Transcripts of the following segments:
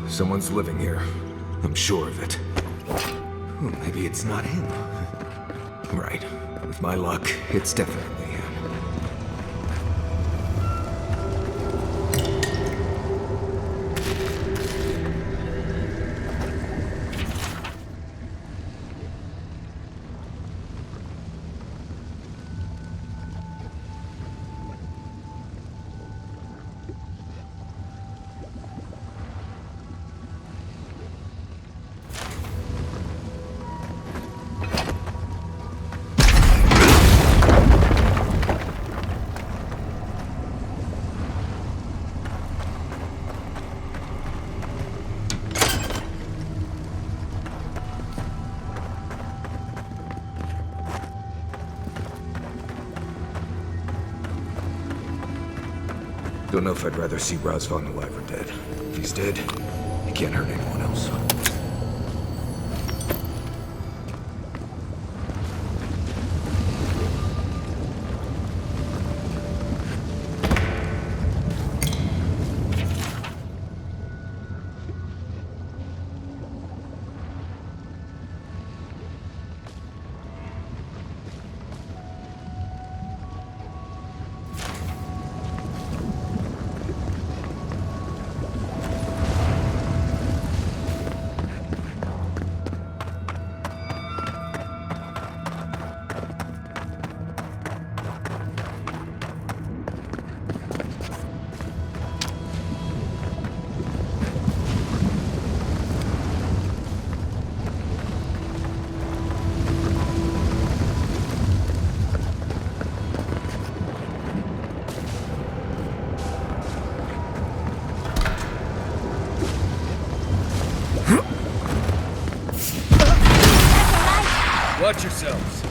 Someone's living here. I'm sure of it. Well, maybe it's not him. Right. With my luck, it's definitely him. Don't know if I'd rather see Razvan alive or dead. If he's dead, he can't hurt anyone else. Watch yourselves.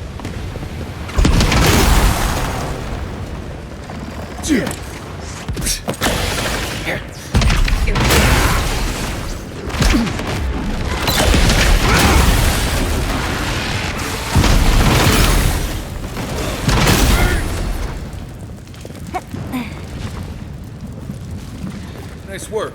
Nice work.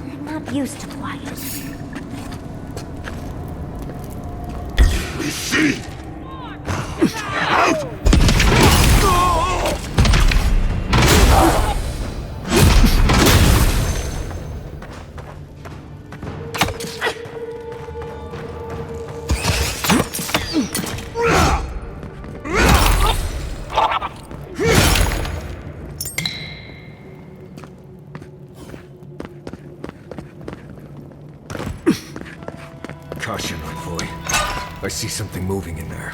I'm not used to quiet. We see! Caution, envoy. I see something moving in there.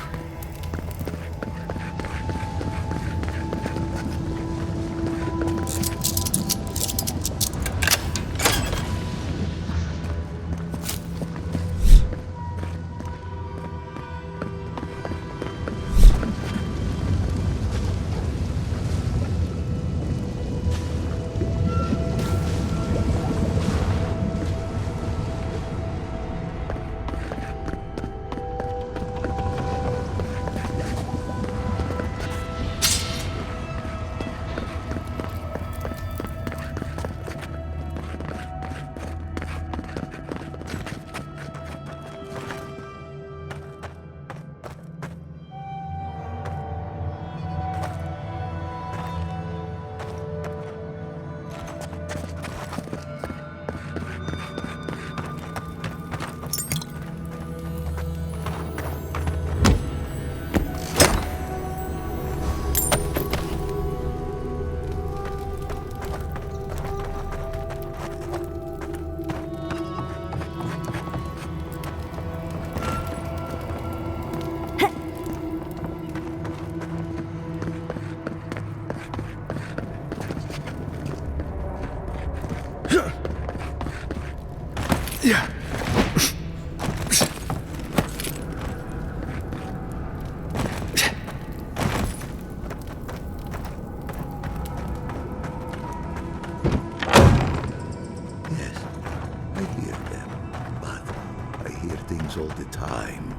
All the time.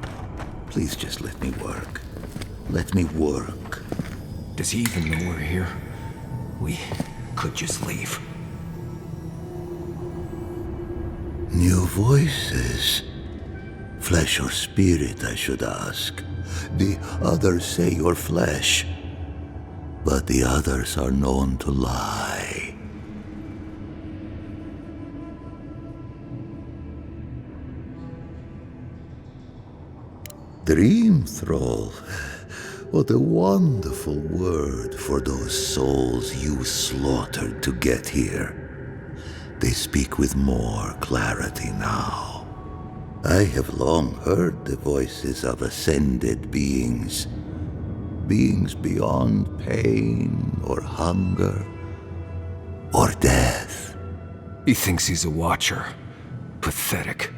Please just let me work. Let me work. Does he even know we're here? We could just leave. New voices. Flesh or spirit, I should ask. The others say you're flesh, but the others are known to lie. Dream thrall. What a wonderful word for those souls you slaughtered to get here. They speak with more clarity now. I have long heard the voices of ascended beings. Beings beyond pain or hunger or death. He thinks he's a watcher. Pathetic.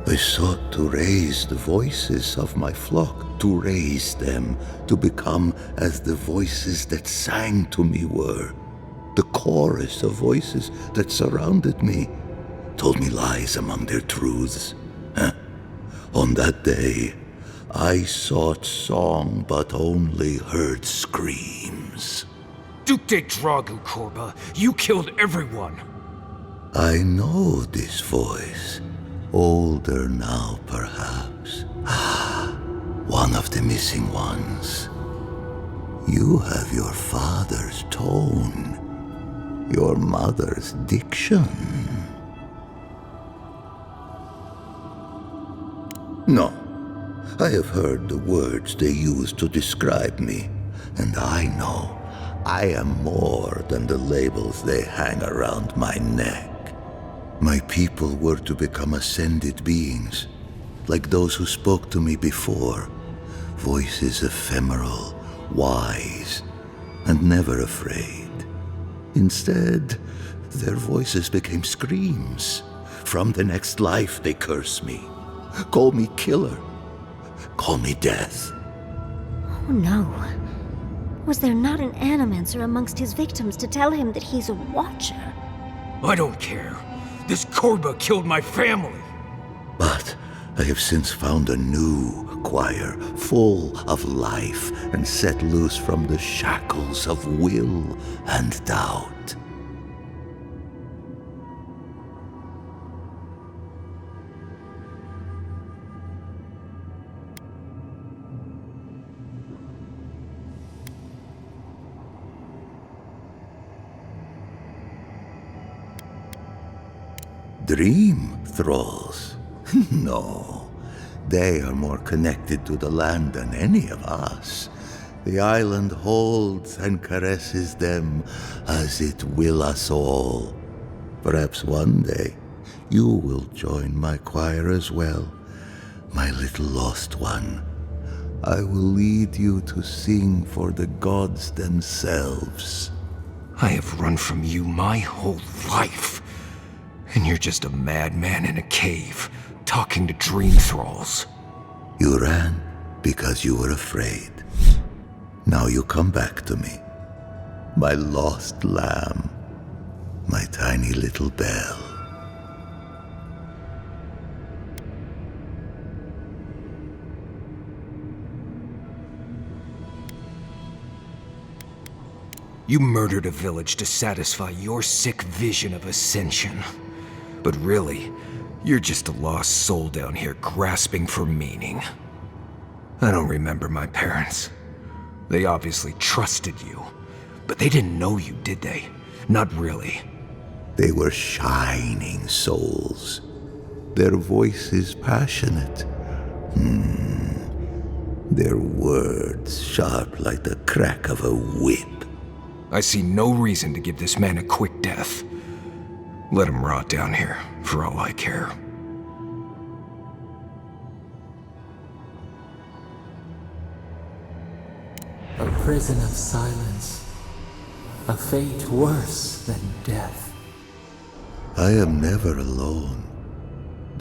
I sought to raise the voices of my flock, to raise them, to become as the voices that sang to me were. The chorus of voices that surrounded me, told me lies among their truths. On that day, I sought song but only heard screams. Duke de Dragu, Korba, you killed everyone. I know this voice. Older now, perhaps. One of the missing ones. You have your father's tone, your mother's diction. No, I have heard the words they use to describe me, and I know I am more than the labels they hang around my neck. My people were to become ascended beings, like those who spoke to me before. Voices ephemeral, wise, and never afraid. Instead, their voices became screams. From the next life they curse me, call me killer, call me death. Oh no. Was there not an animancer amongst his victims to tell him that he's a watcher? I don't care. This Korba killed my family. But I have since found a new choir, full of life and set loose from the shackles of will and doubt. Dream thralls? No. They are more connected to the land than any of us. The island holds and caresses them as it will us all. Perhaps one day you will join my choir as well, my little lost one. I will lead you to sing for the gods themselves. I have run from you my whole life. And you're just a madman in a cave, talking to dream thralls. You ran because you were afraid. Now you come back to me. My lost lamb. My tiny little bell. You murdered a village to satisfy your sick vision of ascension. But really, you're just a lost soul down here grasping for meaning. I don't remember my parents. They obviously trusted you. But they didn't know you, did they? Not really. They were shining souls. Their voices passionate. Their words sharp like the crack of a whip. I see no reason to give this man a quick death. Let him rot down here, for all I care. A prison of silence. A fate worse than death. I am never alone.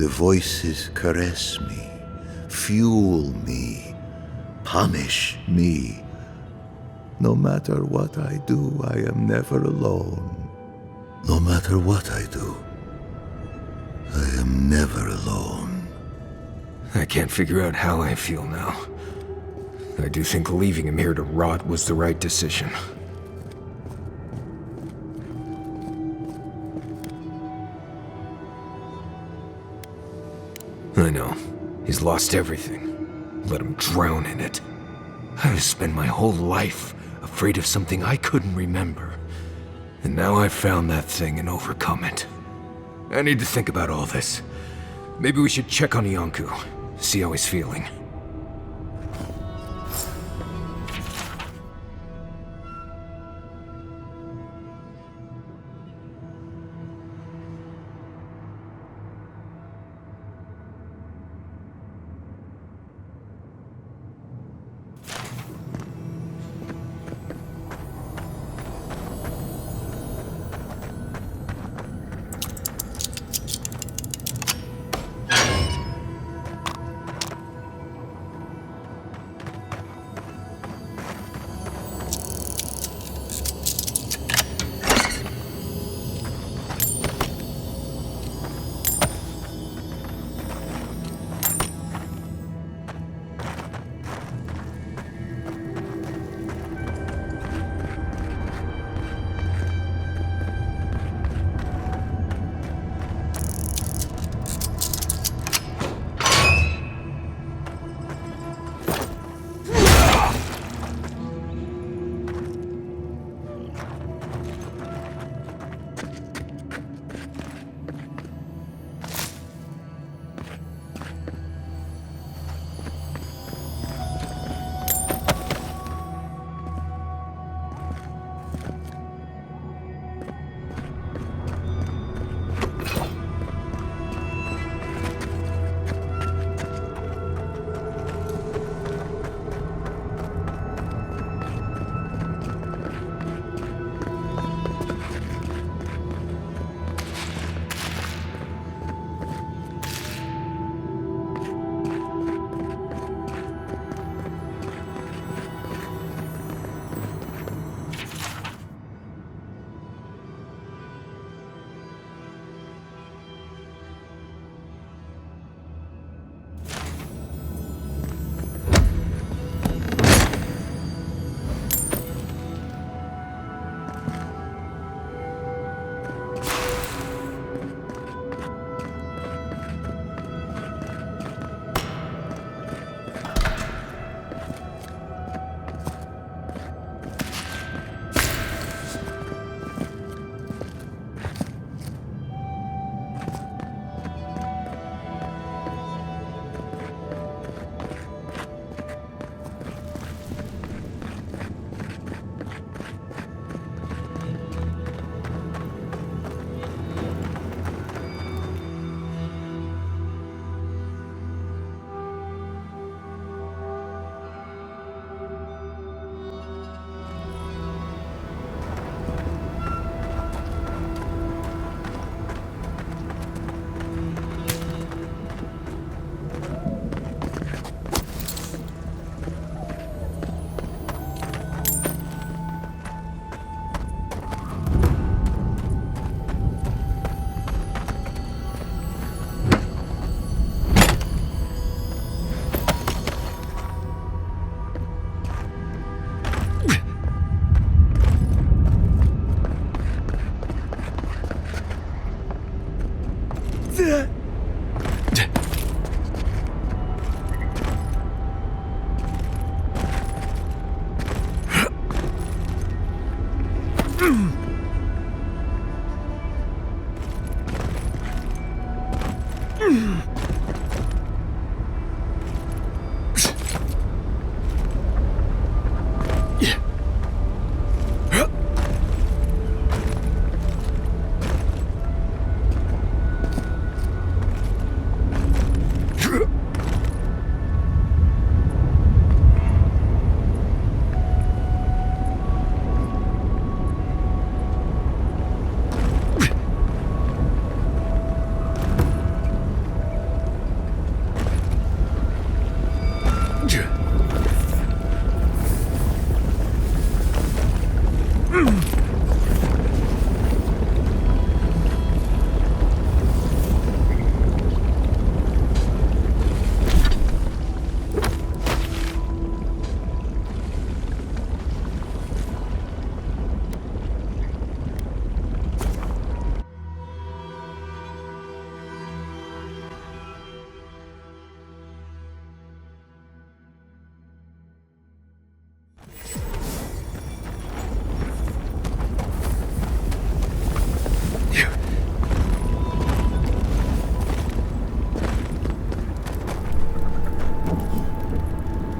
The voices caress me, fuel me, punish me. No matter what I do, I am never alone. No matter what I do, I am never alone. I can't figure out how I feel now. I do think leaving him here to rot was the right decision. I know. He's lost everything. Let him drown in it. I've spent my whole life afraid of something I couldn't remember. And now I've found that thing and overcome it. I need to think about all this. Maybe we should check on Iancu, see how he's feeling.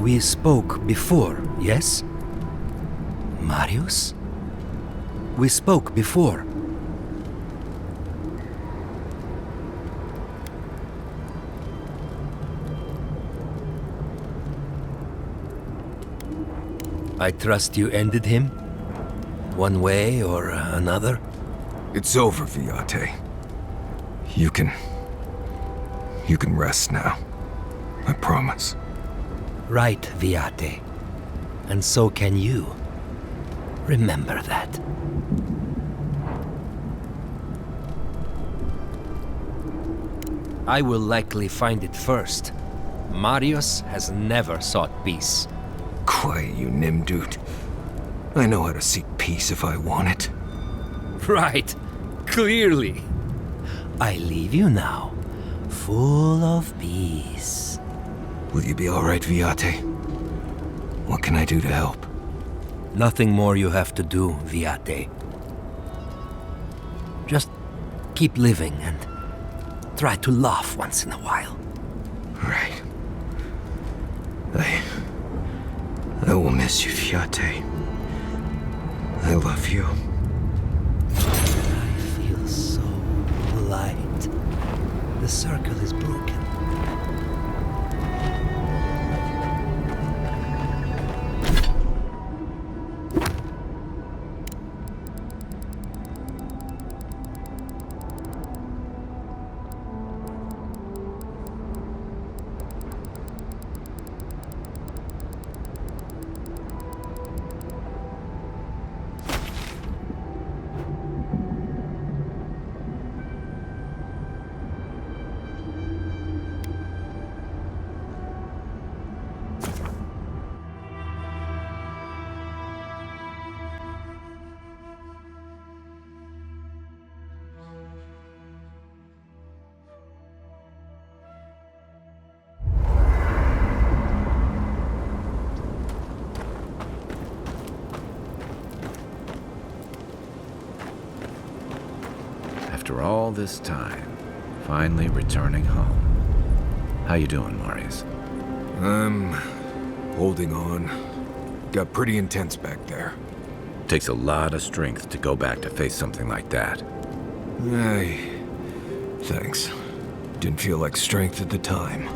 We spoke before, yes? Marius? We spoke before. I trust you ended him? One way or another? It's over, Viate. You can rest now. I promise. Right, Viate. And so can you. Remember that. I will likely find it first. Marius has never sought peace. Quiet, you Nimdude. I know how to seek peace if I want it. Right. Clearly. I leave you now, full of peace. Will you be all right, Viate? What can I do to help? Nothing more you have to do, Viate. Just keep living and try to laugh once in a while. Right. I will miss you, Viate. I love you. I feel so light. The circle is broken. After all this time, finally returning home. How you doing, Marius? I'm holding on. Got pretty intense back there. Takes a lot of strength to go back to face something like that. Thanks. Didn't feel like strength at the time.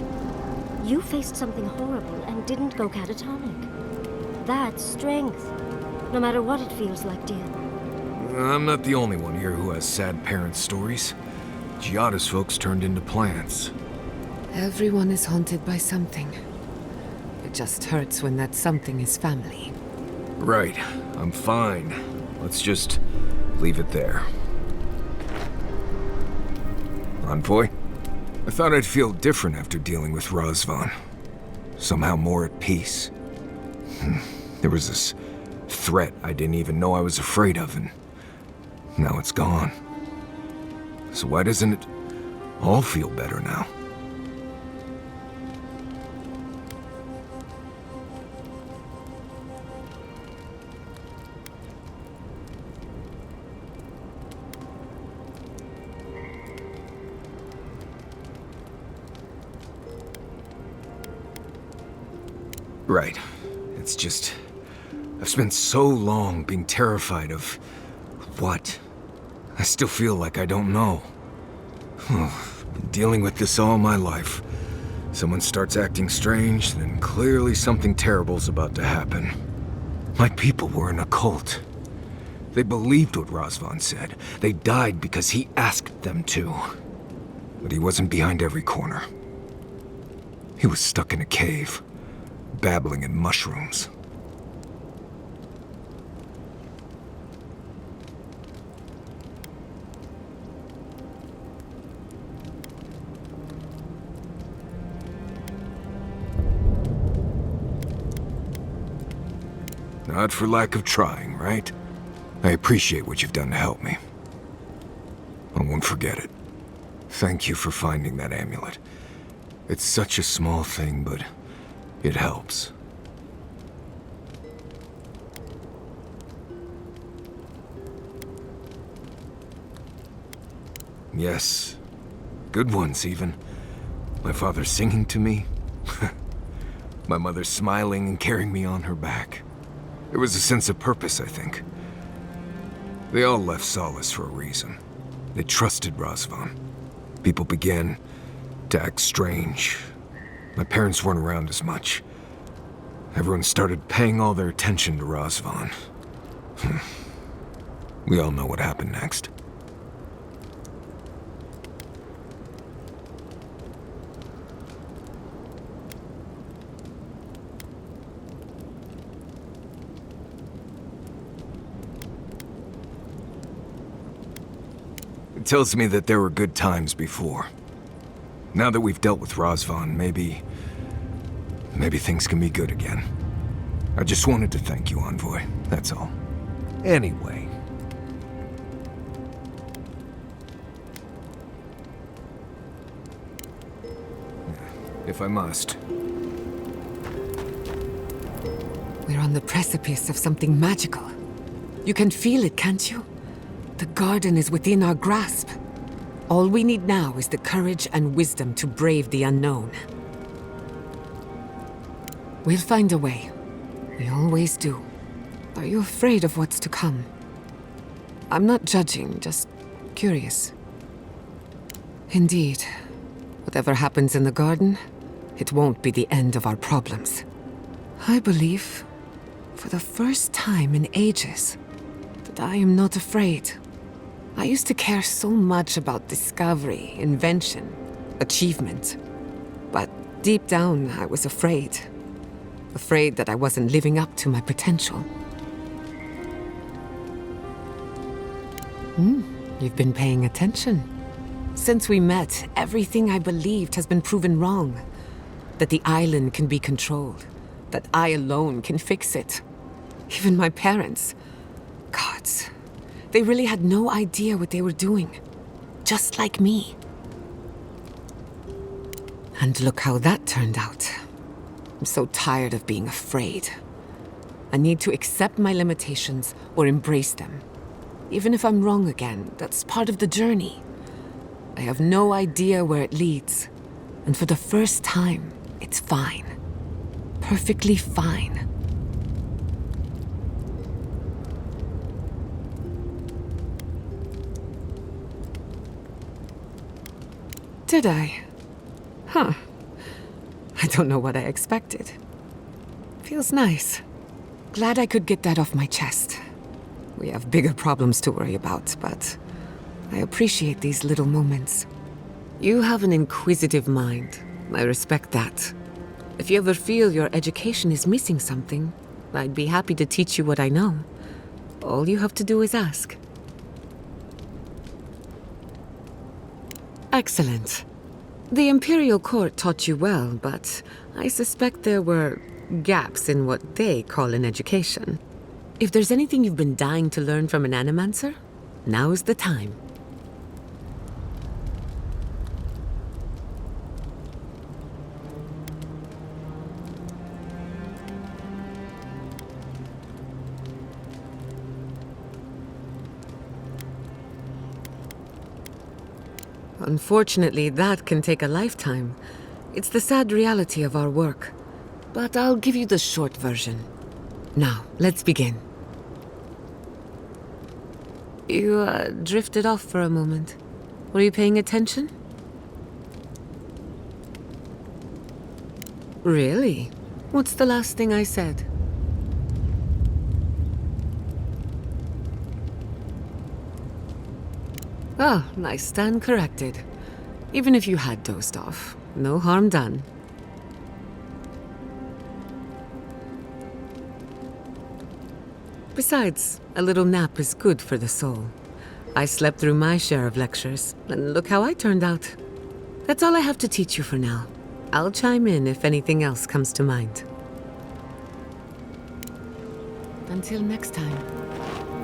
You faced something horrible and didn't go catatonic. That's strength. No matter what it feels like, dear. I'm not the only one here who has sad parent stories. Giada's folks turned into plants. Everyone is haunted by something. It just hurts when that something is family. Right. I'm fine. Let's just leave it there. Envoy? I thought I'd feel different after dealing with Razvan. Somehow more at peace. There was this threat I didn't even know I was afraid of, and now it's gone. So why doesn't it all feel better now? Right. It's just, I've spent so long being terrified of what? I still feel like I don't know. Been dealing with this all my life. Someone starts acting strange, then clearly something terrible's about to happen. My people were in a cult. They believed what Razvan said. They died because he asked them to. But he wasn't behind every corner. He was stuck in a cave, babbling in mushrooms. Not for lack of trying, right? I appreciate what you've done to help me. I won't forget it. Thank you for finding that amulet. It's such a small thing, but it helps. Yes, good ones even. My father singing to me. My mother smiling and carrying me on her back. There was a sense of purpose, I think. They all left Solace for a reason. They trusted Razvan. People began to act strange. My parents weren't around as much. Everyone started paying all their attention to Razvan. We all know what happened next. It tells me that there were good times before. Now that we've dealt with Razvan, maybe things can be good again. I just wanted to thank you, Envoy. That's all. Anyway. If I must. We're on the precipice of something magical. You can feel it, can't you? The garden is within our grasp. All we need now is the courage and wisdom to brave the unknown. We'll find a way. We always do. Are you afraid of what's to come? I'm not judging, just curious. Indeed. Whatever happens in the garden, it won't be the end of our problems. I believe, for the first time in ages, that I am not afraid. I used to care so much about discovery, invention, achievement. But deep down, I was afraid. Afraid that I wasn't living up to my potential. You've been paying attention. Since we met, everything I believed has been proven wrong. That the island can be controlled. That I alone can fix it. Even my parents. Gods. They really had no idea what they were doing. Just like me. And look how that turned out. I'm so tired of being afraid. I need to accept my limitations or embrace them. Even if I'm wrong again, that's part of the journey. I have no idea where it leads. And for the first time, it's fine. Perfectly fine. Did I? Huh. I don't know what I expected. Feels nice. Glad I could get that off my chest. We have bigger problems to worry about, but I appreciate these little moments. You have an inquisitive mind. I respect that. If you ever feel your education is missing something, I'd be happy to teach you what I know. All you have to do is ask. Excellent. The Imperial Court taught you well, but I suspect there were gaps in what they call an education. If there's anything you've been dying to learn from an animancer, now is the time. Unfortunately, that can take a lifetime. It's the sad reality of our work. But I'll give you the short version. Now, let's begin. You drifted off for a moment. Were you paying attention? Really? What's the last thing I said? Oh, I stand corrected. Even if you had dozed off, no harm done. Besides, a little nap is good for the soul. I slept through my share of lectures, and look how I turned out. That's all I have to teach you for now. I'll chime in if anything else comes to mind. Until next time.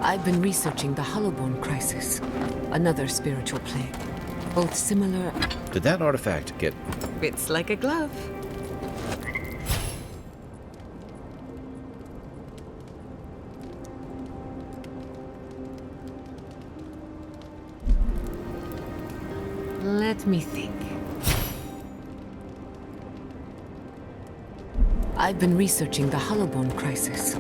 I've been researching the Hollowborn crisis, another spiritual plague. Both similar... Did that artifact get... It's like a glove. Let me think. I've been researching the Hollowbone crisis.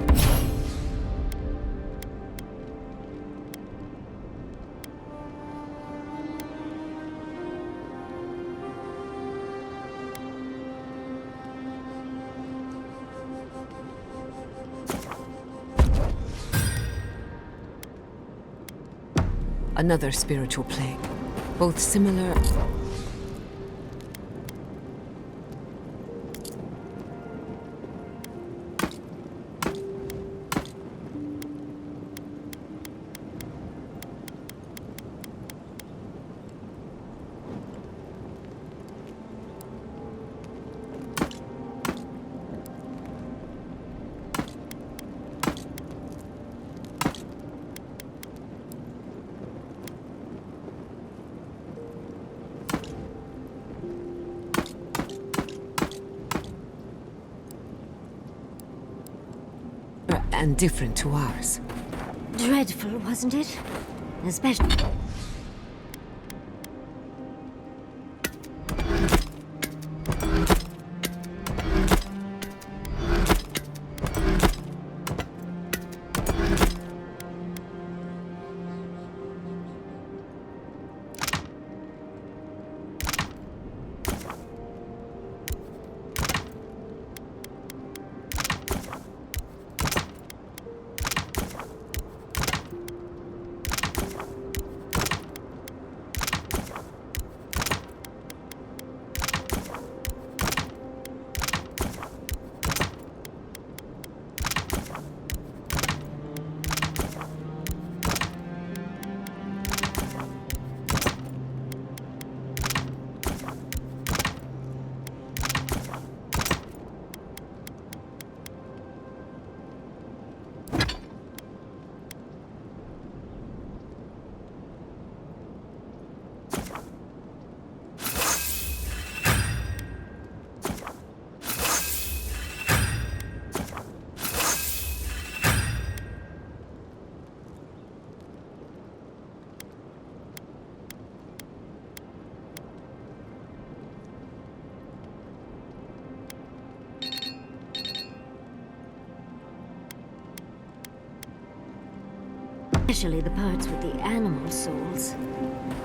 Another spiritual plague, both similar. And different to ours. Dreadful, wasn't it? Especially... Especially the parts with the animal souls.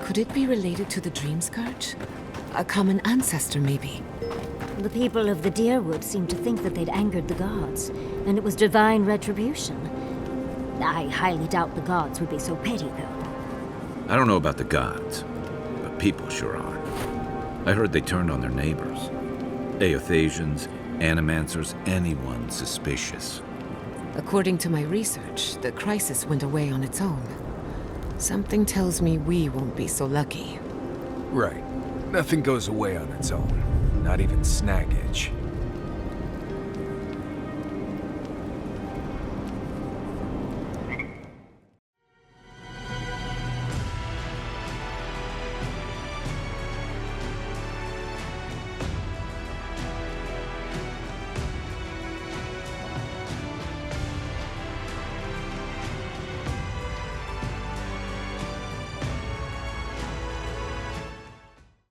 Could it be related to the Dream Scourge? A common ancestor, maybe? The people of the Deerwood seemed to think that they'd angered the gods, and it was divine retribution. I highly doubt the gods would be so petty, though. I don't know about the gods, but people sure are. I heard they turned on their neighbors. Aothasians, animancers, anyone suspicious. According to my research, the crisis went away on its own. Something tells me we won't be so lucky. Right. Nothing goes away on its own. Not even Snaggage.